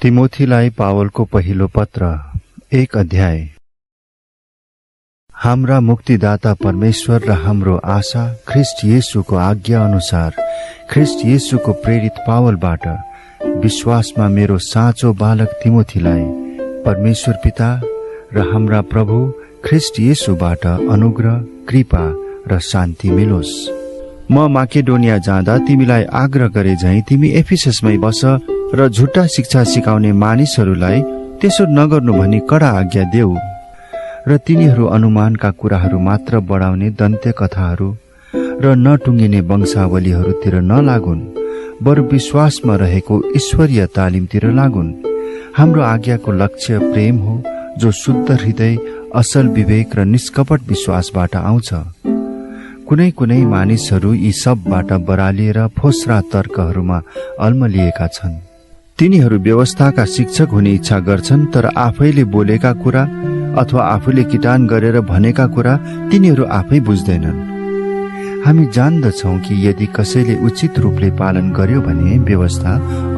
तिमोथीलाई पावलको पहिलो पत्र 1 अध्याय। हाम्रा मुक्तिदाता परमेश्वर र हाम्रो आशा ख्रिस्ट येशूको आज्ञा अनुसार ख्रिस्ट येशूको प्रेरित पावलबाट विश्वासमा मेरो साँचो बालक तिमोथीलाई परमेश्वर पिता र हाम्रा प्रभु ख्रिस्ट येशूबाट अनुग्रह, कृपा र शान्ति मिलोस्। म माकेडोनिया जाँदा तिमीलाई आग्रह गरे झैं तिमी एफिससमै बस र झुट्टा शिक्षा सिकाउने मानिसहरूलाई त्यसो नगर्नु भनी कडा आज्ञा देऊ र तिनीहरू अनुमानका कुराहरू मात्र बढाउने दन्त्य कथाहरू र नटुङ्गिने वंशावलीहरूतिर नलागुन्, बरु विश्वासमा रहेको ईश्वरीय तालिमतिर लागुन्। हाम्रो आज्ञाको लक्ष्य प्रेम हो, जो शुद्ध हृदय, असल विवेक र निष्कपट विश्वासबाट आउँछ। कुनै कुनै मानिसहरू यी सबबाट बरालिएर फोस्रा तर्कहरूमा अल्मलिएका छन्। तिनीहरू व्यवस्थाका शिक्षक हुने इच्छा गर्छन्, तर आफैले बोलेका कुरा अथवा आफूले किटान गरेर भनेका कुरा तिनीहरू आफै बुझ्दैनन्। हामी जान्दछौँ कि यदि कसैले उचित रूपले पालन गर्यो भने व्यवस्था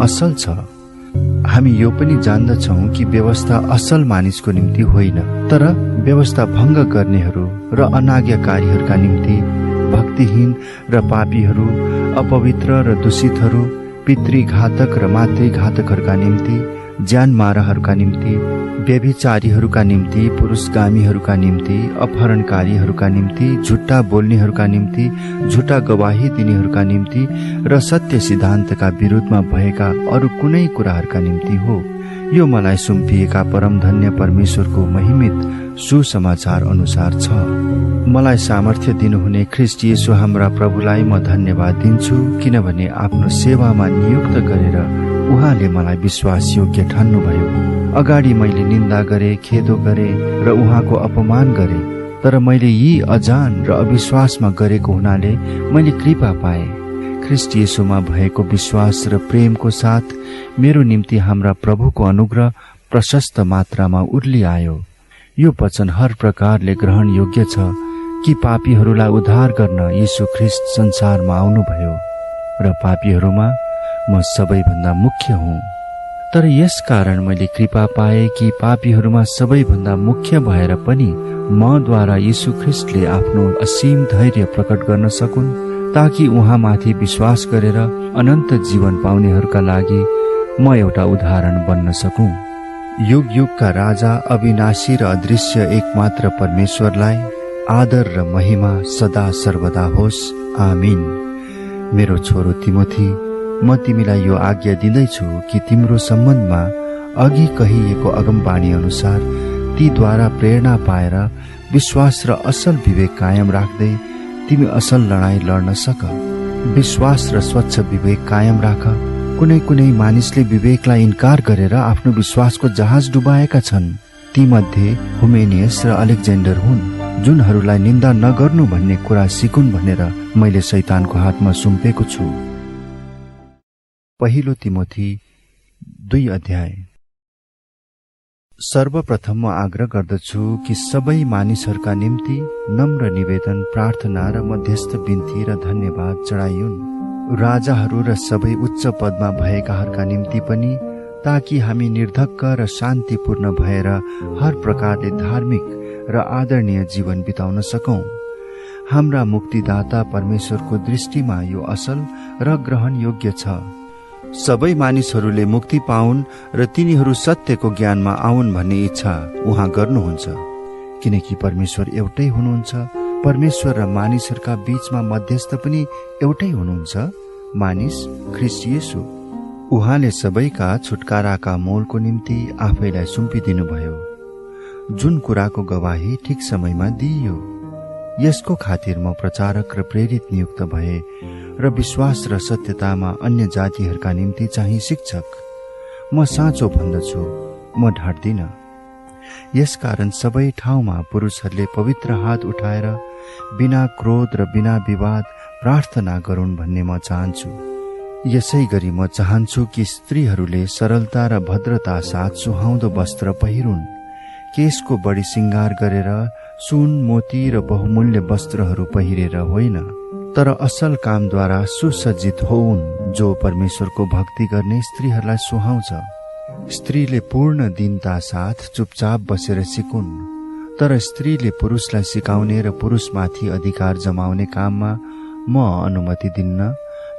असल छ। हामी यो पनि जान्दछौँ कि व्यवस्था असल मानिसको निम्ति होइन, तर व्यवस्था भङ्ग गर्नेहरू र अनाज्ञाकारीहरूका निम्ति, भक्तिहीन र पापीहरू, अपवित्र र दूषितहरू, पितृघातक र मातृघातकहरूका निम्ति, ज्यानमाराहरूका निम्ति, व्यभिचारीहरूका निम्ति, पुरुषगामीहरूका निम्ति, अपहरणकारीहरूका निम्ति, झुट्टा बोल्नेहरूका निम्ति, झुट्टा गवाही दिनेहरूका निम्ति र सत्य सिद्धान्तका विरुद्धमा भएका अरू कुनै कुराहरूका निम्ति हो। यो मलाई सुम्पिएका परम धन्य परमेश्वरको महिमित सुसमाचार अनुसार छ। मलाई सामर्थ्य दिनुहुने ख्रिस्ट येशू हाम्रा प्रभुलाई म धन्यवाद दिन्छु, किनभने आफ्नो सेवामा नियुक्त गरेर उहाँले मलाई विश्वास योग्य ठान्नुभयो। अगाडि मैले निन्दा गरे, खेदो गरे र उहाँको अपमान गरे, तर मैले यी अजान र अविश्वासमा गरेको हुनाले मैले कृपा पाएँ। ख्रिस्ट येशूमा भएको विश्वास र प्रेमको साथ मेरो निम्ति हाम्रा प्रभुको अनुग्रह प्रशस्त मात्रामा उर्ली आयो। यो वचन हर प्रकारले ग्रहण योग्य छ कि पापीहरूलाई उद्धार गर्न यीशु ख्रिस्ट संसारमा आउनुभयो र पापीहरूमा म सबैभन्दा मुख्य हुँ। तर यस कारण मैले कृपा पाएँ कि पापीहरूमा सबैभन्दा मुख्य भएर पनि मद्वारा यीशु ख्रिस्टले आफ्नो असीम धैर्य प्रकट गर्न सकुन्, ताकि उहाँमाथि विश्वास गरेर अनन्त जीवन पाउनेहरूका लागि म एउटा उदाहरण बन्न सकूँ। युग युगका राजा, अविनाशी र अदृश्य एकमात्र परमेश्वरलाई आदर र महिमा सदा सर्वदा होस्। आमीन। मेरो छोरो तिमोथी, म तिमीलाई यो आज्ञा दिँदैछु कि तिम्रो सम्बन्धमा अघि कहिएको अगमबाणी अनुसार तीद्वारा प्रेरणा पाएर विश्वास र असल विवेक कायम राख्दै तिमी असल लडाईँ लड्न सक। विश्वास र स्वच्छ विवेक कायम राख। कुनै कुनै मानिसले विवेकलाई इन्कार गरेर आफ्नो विश्वासको जहाज डुबाएका छन्। तीमध्ये हुमेनियस र अलेक्जेन्डर हुन्, जुनहरूलाई निन्दा नगर्नु भन्ने कुरा सिकुन् भनेर मैले शैतानको हातमा सुम्पेको छु। पहिलो तिमोथी 2 अध्याय। सर्वप्रथम म आग्रह गर्दछु कि सबै मानिसहरूका निम्ति नम्र निवेदन, प्रार्थना र मध्यस्थ बिन्ती र धन्यवाद चढाइयुन्, राजाहरू र सबै उच्च पदमा भएकाहरूका निम्ति पनि, ताकि हामी निर्धक्क र शान्तिपूर्ण भएर हर प्रकारले धार्मिक र आदरणीय जीवन बिताउन सकौं। हाम्रा मुक्तिदाता परमेश्वरको दृष्टिमा यो असल र ग्रहण योग्य छ। सबै मानिसहरूले मुक्ति पाउन् र तिनीहरू सत्यको ज्ञानमा आउन् भन्ने इच्छा उहाँ गर्नुहुन्छ, किनकि परमेश्वर एउटै हुनुहुन्छ। परमेश्वर र मानिसहरूका बीचमा मध्यस्थ पनि एउटै हुनुहुन्छ, मानिस ख्रिस्ट येशू। उहाँले सबैका छुटकाराका मोलको निम्ति आफैलाई सुम्पिदिनुभयो, जुन कुराको गवाही ठिक समयमा दिइयो। यसको खातिर म प्रचारक र प्रेरित नियुक्त भए र विश्वास र सत्यतामा अन्य जातिहरूका निम्ति चाहिँ शिक्षक। म साँचो भन्दछु, म ढाट्दिन। यसकारण सबै ठाउँमा पुरुषहरूले पवित्र हात उठाएर बिना क्रोध र बिना विवाद प्रार्थना गरून् भन्ने म चाहन्छु। यसै गरी म चाहन्छु कि स्त्रीहरूले सरलता र भद्रता साथ सुहाउँदो वस्त्र पहिरुन्, केशको बढी श्रृंगार गरेर सुन, मोती र बहुमूल्य वस्त्रहरू पहिरेर होइन, तर असल कामद्वारा सुसज्जित होउन्, जो परमेश्वरको भक्ति गर्ने स्त्रीहरूलाई सुहाउँछ। स्त्रीले पूर्ण दीनता साथ चुपचाप बसेर सिकुन्, तर स्त्रीले पुरुषलाई सिकाउने र पुरुषमाथि अधिकार जमाउने काममा म अनुमति दिन्न,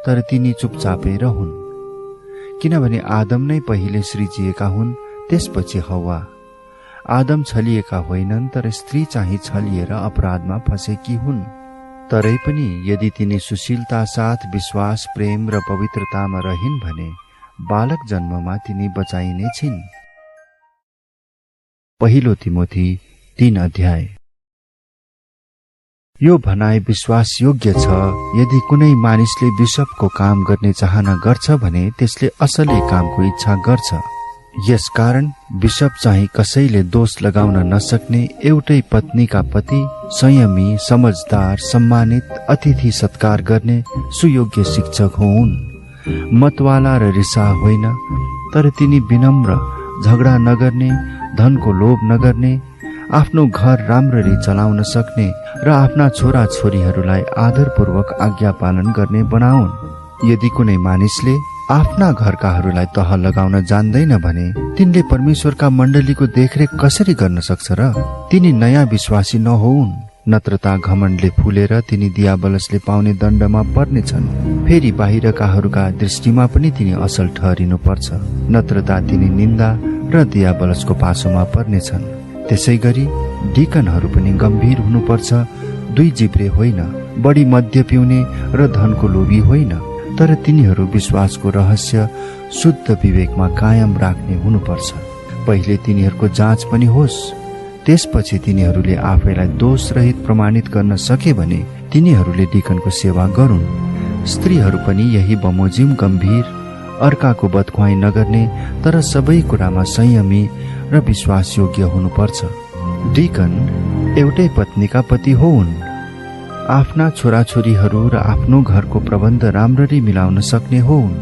तर तिनी चुपचापै रहुन्। किनभने आदम नै पहिले सृजिएका हुन्, त्यसपछि हव्वा। आदम छलिएका होइनन्, तर स्त्री चाहिँ छलिएर अपराधमा फसेकी हुन्। तरै पनि यदि तिनी सुशीलता साथ विश्वास, प्रेम र पवित्रतामा रहिन् भने बालक जन्ममा तिनी बचाइने छिन्। पहिलो तिमोथी 3 अध्याय। यो भनाइ विश्वास योग्य छ। यदि कुनै मानिसले बिशपको काम गर्ने चाहना गर्छ भने त्यसले असलै कामको इच्छा गर्छ। यसकारण बिशप चाहिँ कसैले दोष लगाउन नसक्ने, एउटै पत्नीका पति, संयमी, समझदार, सम्मानित, अतिथि सत्कार गर्ने सुयोग्य शिक्षक हुन्। मतवाला र रिसा होइन, तर तिनी विनम्र, झगडा नगर्ने, धनको लोभ नगर्ने, आफ्नो घर राम्ररी चलाउन सक्ने र आफ्ना छोरा छोरीहरूलाई आदरपूर्वक आज्ञा पालन गर्ने बनाउन्। यदि कुनै मानिसले आफ्ना घरकाहरूलाई तह लगाउन जान्दैन भने तिनले परमेश्वरका मण्डलीको देखरेख कसरी गर्न सक्छ र? तिनी नयाँ विश्वासी नहोउन्, नत्रता घमण्डले फुलेर तिनी दियाबलसले पाउने दण्डमा पर्नेछन्। फेरि बाहिरकाहरूका दृष्टिमा पनि तिनी असल ठहरिनु पर्छ, नत्रता तिनी निन्दा र दियाबलसको पासोमा पर्नेछन्। त्यसै गरी डिकनहरू पनि गम्भीर हुनुपर्छ, दुई जिब्रे होइन, बढी मद्य पिउने र धनको लोभी होइन, तर तिनीहरू विश्वासको रहस्य शुद्ध विवेकमा कायम राख्ने हुनुपर्छ। पहिले तिनीहरूको जाँच पनि होस्, त्यसपछि तिनीहरूले आफैलाई दोषरहित प्रमाणित गर्न सके भने तिनीहरूले डिकनको सेवा गरून्। स्त्रीहरू पनि यही बमोजिम गम्भीर, अर्काको बदख्वाई नगर्ने, तर सबै कुरामा संयमी र विश्वासयोग्य हुनुपर्छ। डिकन एउटै पत्नीका पति होउन्, आफ्ना छोराछोरीहरू र आफ्नो घरको प्रबन्ध राम्ररी मिलाउन सक्ने होउन्।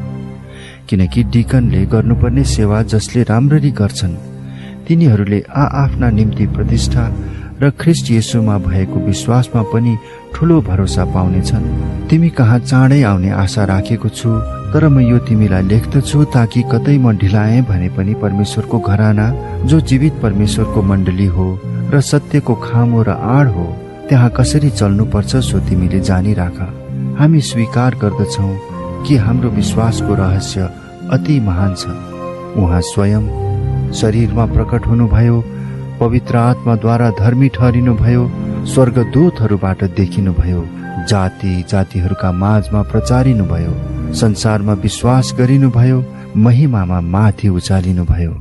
किनकि डिकनले गर्नुपर्ने सेवा जसले राम्ररी गर्छन् तिनीहरूले आफ्ना निम्ति प्रतिष्ठा र ख्रीष्ट येशूमा भएको विश्वासमा पनि ठूलो भरोसा पाउनेछन्। तिमी कहाँ चाँडै आउने आशा राखेको छु, तर म यो तिमीलाई लेख्दछु ताकि कतै म ढिलाएँ भने पनि परमेश्वरको घराना, जो जीवित परमेश्वरको मण्डली हो र सत्यको खामो र आड हो, त्यहाँ कसरी चल्नुपर्छ सो तिमीले जानिराख। हामी स्वीकार गर्दछौँ कि हाम्रो विश्वासको रहस्य अति महान छ। उहाँ स्वयं शरीरमा प्रकट हुनुभयो, पवित्र आत्माद्वारा धर्मी ठहरिनुभयो, स्वर्गदूतहरूबाट देखिनुभयो, जाति जातिहरूका माझमा प्रचारिनुभयो, संसारमा विश्वास गरिनुभयो, महिमामा माथि उचालिनुभयो।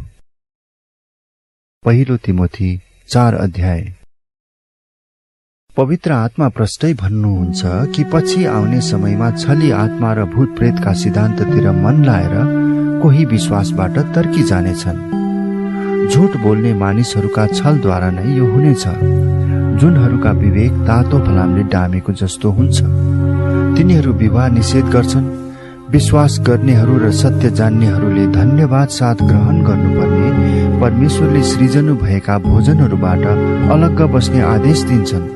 पहिलो तिमोथी 4 अध्याय। पवित्र आत्मा प्रष्टै भन्नुहुन्छ कि पछि आउने समयमा छली आत्मा र भूत प्रेतका सिद्धान्ततिर मन लाएर कोही विश्वासबाट तर्की जानेछन्। झुट बोल्ने मानिसहरूका छलद्वारा नै यो हुनेछ, जुनहरूका विवेक तातो फलामले डामेको जस्तो हुन्छ। तिनीहरू विवाह निषेध गर्छन्। विश्वास गर्नेहरू र सत्य जान्नेहरूले धन्यवाद साथ ग्रहण गर्नुपर्ने परमेश्वरले सृजनु भएका भोजनहरूबाट अलग्ग बस्ने आदेश दिन्छन्।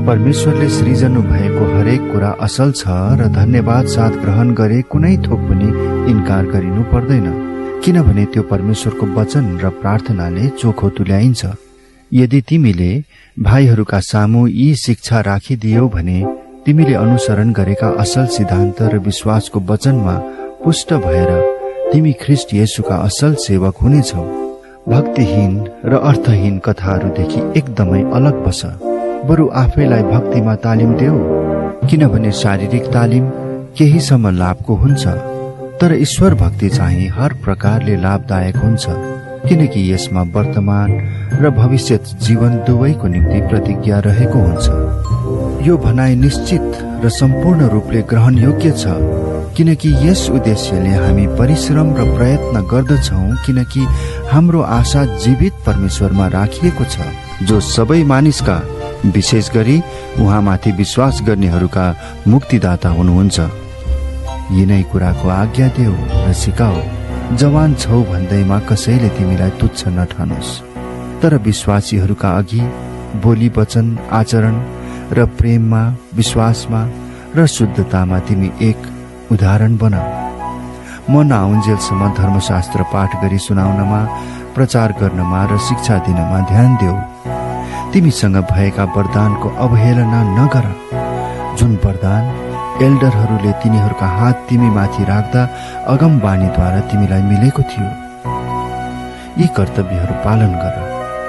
परमेश्वरले सृजनु भएको हरेक कुरा असल छ र धन्यवाद साथ ग्रहण गरे कुनै थोक पनि इन्कार गरिनु पर्दैन, किनभने त्यो परमेश्वरको वचन र प्रार्थनाले चोखो तुल्याइन्छ। यदि तिमीले भाइहरूका सामु यी शिक्षा राखिदियौ भने तिमीले अनुसरण गरेका असल सिद्धान्त र विश्वासको वचनमा पुष्ट भएर तिमी ख्रीष्ट येशूका असल सेवक हुनेछौ। भक्तिहीन र अर्थहीन कथाहरूदेखि एकदमै अलग बस। बरु आफैलाई भक्तिमा तालिम देऊ, किनभने शारीरिक तालिम केहीसम्म लाभको हुन्छ, तर ईश्वर भक्ति चाहिँ हर प्रकारले लाभदायक हुन्छ, किनकि यसमा वर्तमान र भविष्यत जीवन दुवैको निम्ति प्रतिज्ञा रहेको हुन्छ। यो भनाइ निश्चित र सम्पूर्ण रूपले ग्रहण योग्य छ, किनकि यस उद्देश्यले हामी परिश्रम र प्रयत्न गर्दछौँ, किनकि हाम्रो आशा जीवित परमेश्वरमा राखिएको छ, जो सबै मानिसका, विशेष गरी उहाँमाथि विश्वास गर्नेहरूका मुक्तिदाता हुनुहुन्छ। यिनै कुराको आज्ञा देऊ र सिकाऊ। जवान छौ भन्दैमा कसैले तिमीलाई तुच्छ नठानोस्, तर विश्वासीहरूका अघि बोली वचन, आचरण र प्रेममा, विश्वासमा र शुद्धतामा तिमी एक उदाहरण बन। म नआउन्जेलसम्म धर्मशास्त्र पाठ गरी सुनाउनमा, प्रचार गर्नमा र शिक्षा दिनमा ध्यान देऊ। तिमीसँग भएका वरदानको अवहेलना नगर, जुन वरदान एल्डरहरूले तिनीहरूका हात तिमीमाथि राख्दा अगमबानीद्वारा तिमीलाई मिलेको थियो। यी कर्तव्यहरू पालन गर,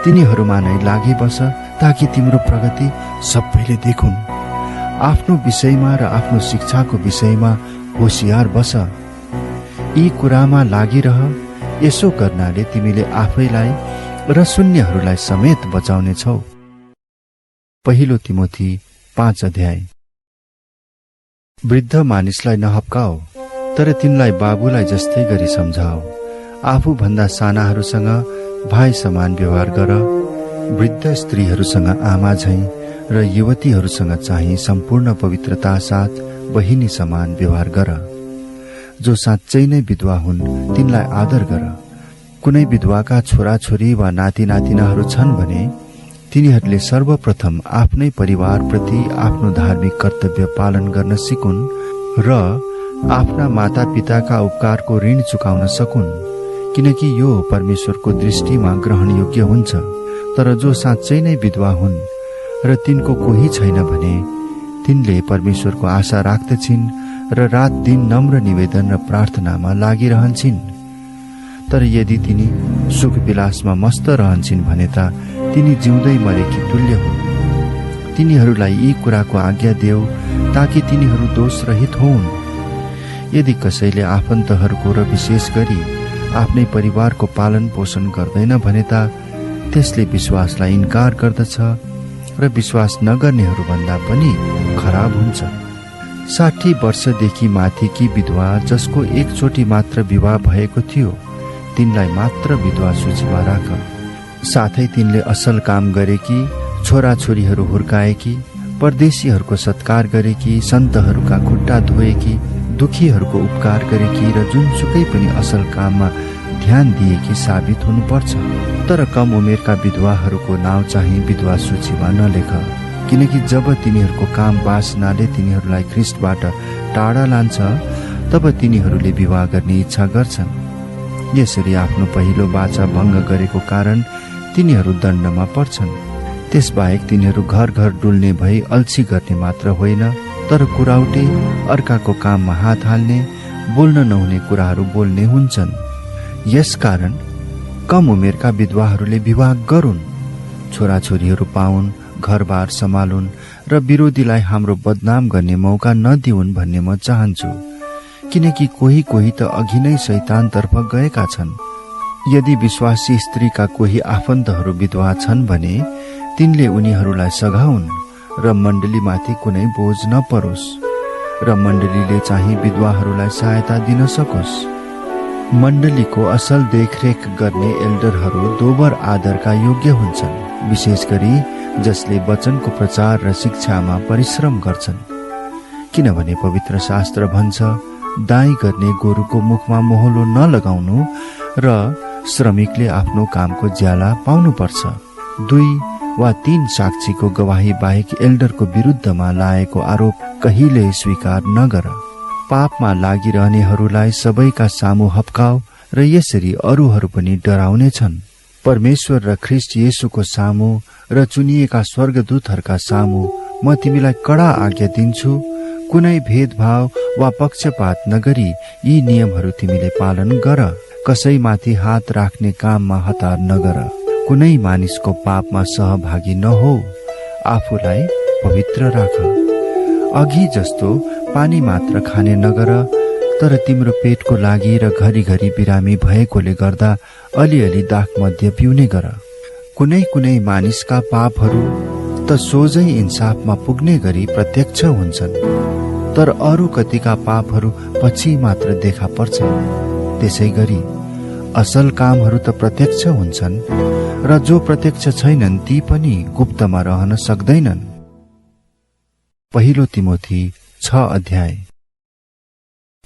तिनीहरूमा नै लागि बस, ताकि तिम्रो प्रगति सबैले देखुन्। आफ्नो विषयमा र आफ्नो शिक्षाको विषयमा होशियार बस। यी कुरामा लागिरह। यसो गर्नाले तिमीले आफैलाई र शून्यहरूलाई समेत बचाउनेछौ। पहिलो तिमोथी 5 अध्याय। वृद्ध मानिसलाई नहप्काओ, तर तिनलाई बाबुलाई जस्तै गरी सम्झाओ। आफूभन्दा सानाहरूसँग भाइ समान व्यवहार गर। वृद्ध स्त्रीहरूसँग आमा झैं र युवतीहरूसँग चाहिँ सम्पूर्ण पवित्रता साथ बहिनी समान व्यवहार गर। जो साँच्चै नै विधवा हुन् तिनलाई आदर गर। कुनै विधवाका छोराछोरी वा नाति नातिनाहरू छन् भने तिनीहरूले सर्वप्रथम आफ्नै परिवारप्रति आफ्नो धार्मिक कर्तव्य पालन गर्न सिकुन् र आफ्ना मातापिताका उपकारको ऋण चुकाउन सकुन्, किनकि यो परमेश्वरको दृष्टिमा ग्रहणयोग्य हुन्छ। तर जो साँच्चै नै विधवा हुन् र तिनको कोही छैन भने तिनले परमेश्वरको आशा राख्दछिन् र रात दिन नम्र निवेदन र प्रार्थनामा लागिरहन्छन्। तर यदि तिनी सुख विलासमा मस्त रहन्छन् भने त तिनी जिउँदै मरेकी तुल्य हुन्। तिनीहरूलाई यी कुराको आज्ञा देऊ ताकि तिनीहरू दोषरहित होउन्। यदि कसैले आफन्तहरूको र विशेष गरी आफ्नै परिवारको पालन पोषण गर्दैन भने त त्यसले विश्वासलाई इन्कार गर्दछ र विश्वास नगर्नेहरू भन्दा पनि खराब हुन्छ। 60 वर्षदेखि माथिकी विधवा जसको एकचोटि मात्र विवाह भएको थियो तिनलाई मात्र विधवा सूचीमा राख। साथै तिनले असल काम गरेकी, छोराछोरीहरू हुर्काएकी, परदेशीहरूको सत्कार गरेकी, सन्तहरूका खुट्टा धोएकी, दुखीहरूको उपकार गरेकी र जुनसुकै पनि असल काममा ध्यान दिएकी साबित हुनुपर्छ। तर कम उमेरका विधवाहरूको नाउँ चाहिँ विधवा सूचीमा नलेख, किनकि जब तिनीहरूको काम वासनाले तिनीहरूलाई ख्रिस्टबाट टाढा लान्छ तब तिनीहरूले विवाह गर्ने इच्छा गर्छन्। यसरी आफ्नो पहिलो वाचा भङ्ग गरेको कारण तिनीहरू दण्डमा पर्छन्। त्यसबाहेक तिनीहरू घर घर डुल्ने भई अल्छी गर्ने मात्र होइन, तर कुराउटे, अर्काको काममा हात हाल्ने, बोल्न नहुने कुराहरू बोल्ने हुन्छन्। यसकारण कम उमेरका विधवाहरूले विवाह गरून्, छोराछोरीहरू पाउन्, घरबार सम्हालुन् र विरोधीलाई हाम्रो बदनाम गर्ने मौका नदिउन् भन्ने म चाहन्छु, किनकि कोही कोही त अघि नै शैतानतर्फ गएका छन्। यदि विश्वासी स्त्रीका कोही आफन्तहरू विधवा छन् भने तिनले उनीहरूलाई सघाउन् र मण्डलीमाथि कुनै बोझ नपरोस् र मण्डलीले चाहिँ विधवाहरूलाई सहायता दिन सकोस्। मण्डलीको असल देखरेख गर्ने एल्डरहरू दोबर आदरका योग्य हुन्छन्, विशेष गरी जसले वचनको प्रचार र शिक्षामा परिश्रम गर्छन्। किनभने पवित्र शास्त्र भन्छ, दाई गर्ने गोरुको मुखमा मोहलो नलगाउनु र श्रमिकले आफ्नो कामको ज्याला पाउनुपर्छ। 2 वा 3 साक्षीको गवाही बाहेक एल्डरको विरुद्धमा लागेको आरोप कहिल्यै स्वीकार नगर। पापमा लागिरहनेहरूलाई सबैका सामु हप्काऊ र यसरी अरूहरू पनि डराउने छन्। परमेश्वर र ख्रिस्ट येशूको सामु र चुनिएका स्वर्गदूतहरूका सामु म तिमीलाई कडा आज्ञा दिन्छु, कुनै भेदभाव वा पक्षपात नगरी यी नियमहरू तिमीले पालन गर। कसैमाथि हात राख्ने काममा हतार नगर, कुनै मानिसको पापमा सहभागी नहो, आफूलाई पवित्र राख। अघि जस्तो पानी मात्र खाने नगर, तर तिम्रो पेटको लागि र घरिघरि बिरामी भएकोले गर्दा अलिअलि दाखमध्य पिउने गर। कुनै कुनै मानिसका पापहरू त सोझै इन्साफमा पुग्ने गरी प्रत्यक्ष हुन्छन्, तर अरू कतिका पापहरू पछि मात्र देखा पर्छन्। त्यसै गरी असल कामहरू त प्रत्यक्ष हुन्छन् र जो प्रत्यक्ष छैनन् ती पनि गुप्तमा रहन सक्दैनन्। पहिलो तिमोथी 6 अध्याय।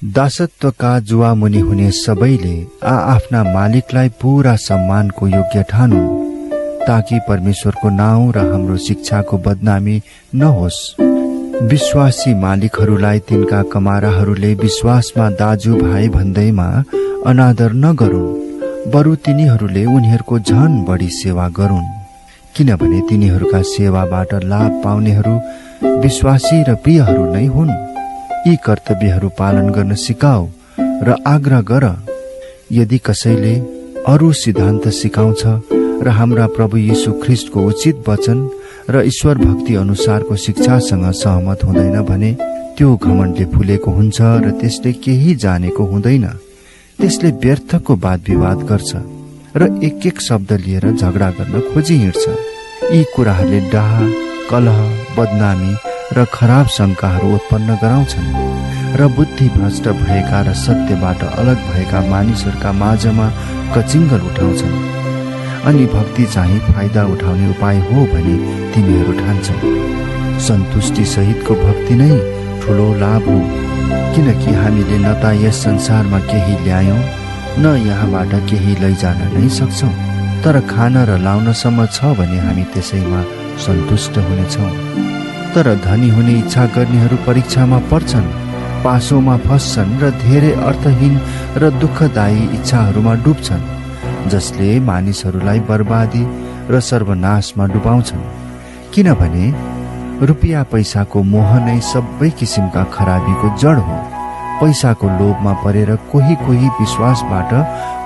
दासत्वका जुवा मुनि हुने सबैले आफ्ना मालिकलाई पूरा सम्मानको योग्य ठानुन्, ताकि परमेश्वरको नाउँ र हाम्रो शिक्षाको बदनामी नहोस्। विश्वासी मालिकहरूलाई तिनका कमाराहरूले विश्वासमा दाजुभाइ भन्दैमा अनादर नगरून्, बरु तिनीहरूले उनीहरूको झन बढी सेवा गरून्, किनभने तिनीहरूका सेवाबाट लाभ पाउनेहरू विश्वासी र प्रियहरू नै हुन्। यी कर्तव्यहरू पालन गर्न सिकाऊ र आग्रह गर। यदि कसैले अरू सिद्धान्त सिकाउँछ र हाम्रा प्रभु येशू ख्रिस्टको उचित वचन र ईश्वर भक्ति अनुसारको शिक्षासँग सहमत हुँदैन भने त्यो घमण्डले फुलेको हुन्छ र त्यसले केही जानेको हुँदैन। त्यसले व्यर्थको वाद विवाद गर्छ र एक एक शब्द लिएर झगडा गर्न खोजी हिँड्छ। यी कुराहरूले डाह, कलह, बदनामी र खराब शंकाहरू उत्पन्न गराउँछन् र बुद्धि भ्रष्ट भएका र सत्यबाट अलग भएका मानिसहरूका माझमा कचिङ्गल उठाउँछन्। अनि भक्ति चाहिँ फाइदा उठाउने उपाय हो भनी तिनीहरू ठान्छन्। सन्तुष्टि सहितको भक्ति नै ठूलो लाभ हो, किनकि हामीले न त यस संसारमा केही ल्यायौं न यहाँबाट केही लैजान नै सक्छौं, तर खान र लाउनसम्म छ भने हामी त्यसैमा सन्तुष्ट हुनेछौं। तर धनी हुने इच्छा गर्नेहरू परीक्षामा पर्छन्, पासोमा फस्छन् र धेरै अर्थहीन र दुःखदायी इच्छाहरूमा डुब्छन्, जसले मानिसहरूलाई बर्बादी र सर्वनाशमा डुबाउँछन्। किनभने रुपियाँ पैसाको मोह नै सबै किसिमका खराबीको जड हो। पैसाको लोभमा परेर कोही कोही विश्वासबाट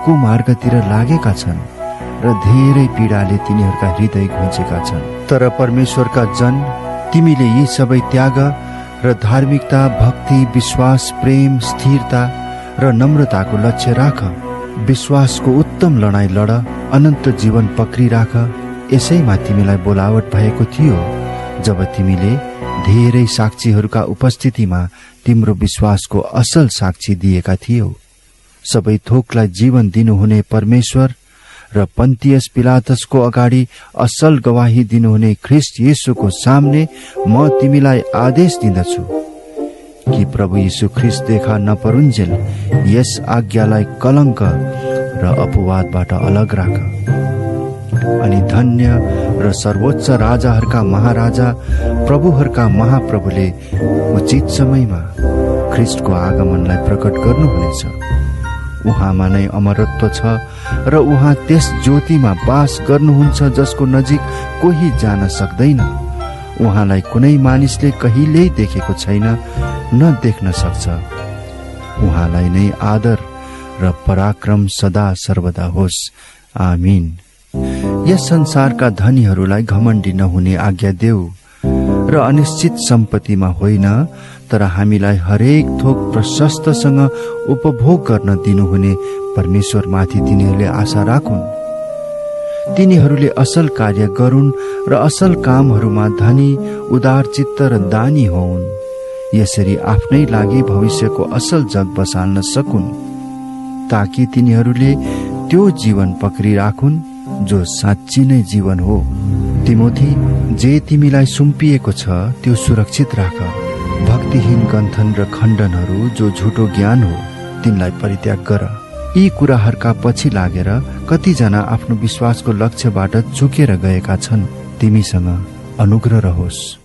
कुमार्गतिर लागेका छन् र धेरै पीडाले तिनीहरूका हृदय घुँचेका छन्। तर परमेश्वरका जन, तिमीले यी सबै त्याग र धार्मिकता, भक्ति, विश्वास, प्रेम, स्थिरता र नम्रताको लक्ष्य राख। विश्वासको उत्तम लडाईँ लड, अनन्त जीवन पक्री राख। यसैमा तिमीलाई बोलावट भएको थियो जब तिमीले धेरै साक्षीहरूका उपस्थितिमा तिम्रो विश्वासको असल साक्षी दिएका थियौ। सबै थोकलाई जीवन दिनुहुने परमेश्वर र पन्तियस पिलातसको अगाडि असल गवाही दिनुहुने ख्रिस्ट येशूको सामने म तिमीलाई आदेश दिँदछु कि प्रभु येशू ख्रिस्ट देखा नपरुन्जेल यस आज्ञालाई कलंक र अपवादबाट अलग राख। अनि धन्य र सर्वोच्च राजाहरूका महाराजा, प्रभुहरूका महाप्रभुले उचित समयमा ख्रिस्टको आगमनलाई प्रकट गर्नुहुनेछ। उहाँमा नै अमरत्व छ र उहाँ त्यस ज्योतिमा वास गर्नुहुन्छ जसको नजिक कोही जान सक्दैन। उहाँलाई कुनै मानिसले कहिल्यै देखेको छैन, न देख्न सक्छ। उहाँलाई नै आदर र पराक्रम सदा सर्वदा होस्। आमीन। यस संसारका धनीहरूलाई घमण्डी नहुने आज्ञा देऊ र अनिश्चित सम्पत्तिमा होइन, तर हामीलाई हरेक थोक प्रशस्तसँग उपभोग गर्न दिनुहुने परमेश्वरमाथि तिनीहरूले आशा राखुन्। तिनीहरूले असल कार्य गरून् र असल कामहरूमा धनी, उदारचित्त र दानी होउन्। यसरी आफ्नै लागि भविष्यको असल जग बसाल्न सकुन्, ताकि तिनीहरूले त्यो जीवन पक्री राखुन् जो साँच्ची नै जीवन हो। तिमोथी, जे तिमीलाई सुम्पिएको छ त्यो सुरक्षित राख। भक्तिहीन गन्थन र खण्डनहरू जो झुटो ज्ञान हो तिनलाई परित्याग गर। यी कुराहरूका पछि लागेर कतिजना आफ्नो विश्वासको लक्ष्यबाट चुकेर गएका छन्। तिमीसँग अनुग्रह रहोस्।